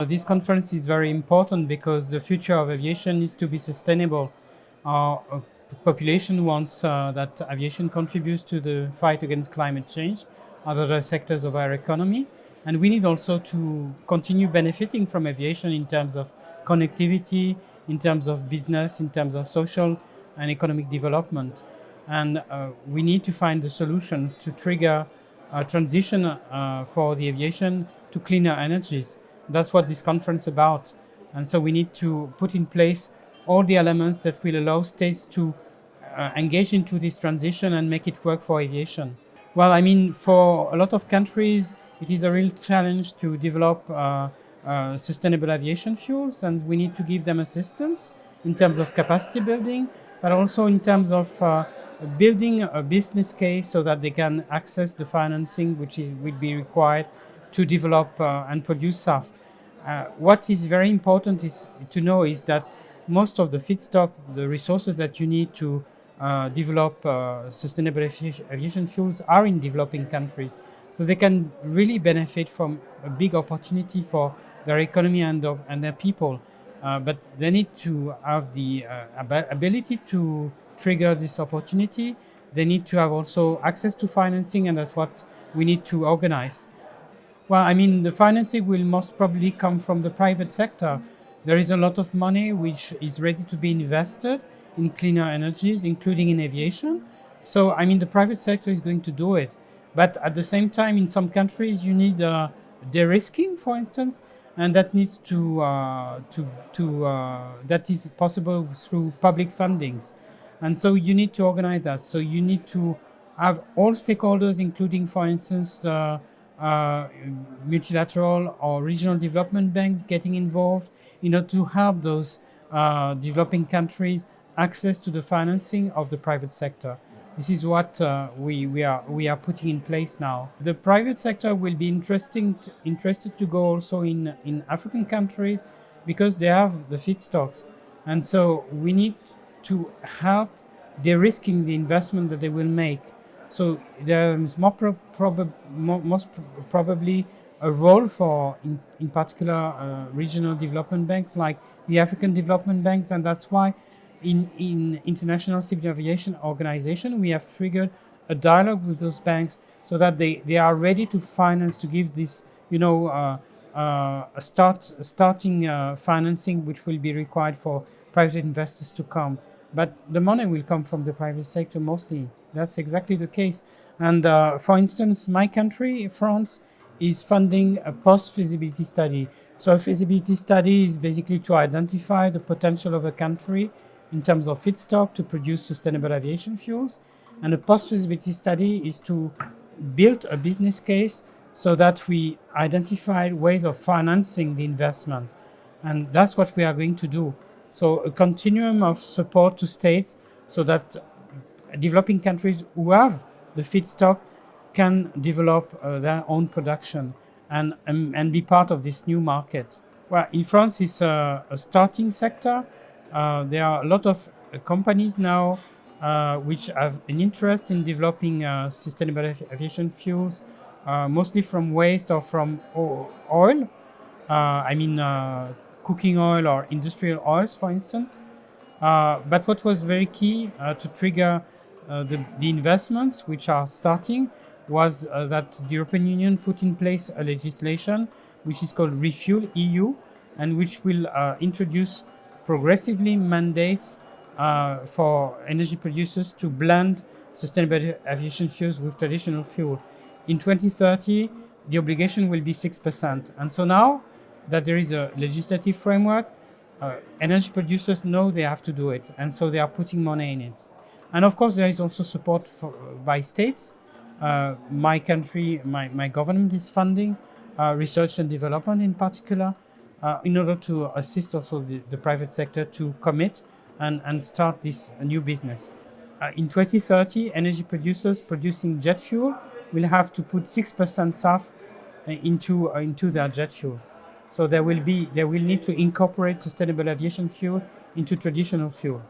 This conference is very important because the future of aviation needs to be sustainable. Our population wants that aviation contributes to the fight against climate change, other sectors of our economy, and we need also to continue benefiting from aviation in terms of connectivity, in terms of business, in terms of social and economic development. And we need to find the solutions to trigger a transition for the aviation to cleaner energies. That's what this conference is about. And so we need to put in place all the elements that will allow states to engage into this transition and make it work for aviation. Well, I mean, for a lot of countries, it is a real challenge to develop sustainable aviation fuels, and we need to give them assistance in terms of capacity building, but also in terms of building a business case so that they can access the financing will be required to develop and produce SAF. What is very important is to know is that most of the feedstock, the resources that you need to develop sustainable aviation fuels are in developing countries. So they can really benefit from a big opportunity for their economy and their people. But they need to have the ability to trigger this opportunity. They need to have also access to financing, and that's what we need to organize. Well, I mean, the financing will most probably come from the private sector. There is a lot of money which is ready to be invested in cleaner energies, including in aviation. So, I mean, the private sector is going to do it. But at the same time, in some countries, you need de-risking, for instance, and that needs that is possible through public fundings. And so you need to organize that. So you need to have all stakeholders, including, for instance, multilateral or regional development banks getting involved in order to help those developing countries access to the financing of the private sector. This is what we are putting in place now. The private sector will be interested to go also in African countries because they have the feedstocks. And so we need to help de-risking the investment that they will make. So there is most probably a role for, in particular, regional development banks like the African development banks, and that's why in International Civil Aviation Organization we have triggered a dialogue with those banks so that they are ready to finance, to give this, starting financing which will be required for private investors to come. But the money will come from the private sector mostly. That's exactly the case. And for instance, my country, France, is funding a post-feasibility study. So a feasibility study is basically to identify the potential of a country in terms of feedstock to produce sustainable aviation fuels. And a post-feasibility study is to build a business case so that we identify ways of financing the investment. And that's what we are going to do. So a continuum of support to states so that developing countries who have the feedstock can develop their own production and be part of this new market. Well, in France, it's a starting sector. There are a lot of companies now which have an interest in developing sustainable aviation fuels, mostly from waste or from oil. Cooking oil or industrial oils, for instance. But what was very key to trigger the investments which are starting was that the European Union put in place a legislation which is called Refuel EU, and which will introduce progressively mandates for energy producers to blend sustainable aviation fuels with traditional fuel. In 2030, the obligation will be 6%. And so now that there is a legislative framework, energy producers know they have to do it, and so they are putting money in it. And of course, there is also support by states. My country, my government is funding research and development in particular, in order to assist also the private sector to commit and start this new business. In 2030, energy producers producing jet fuel will have to put 6% SAF into their jet fuel. So they will need to incorporate sustainable aviation fuel into traditional fuel.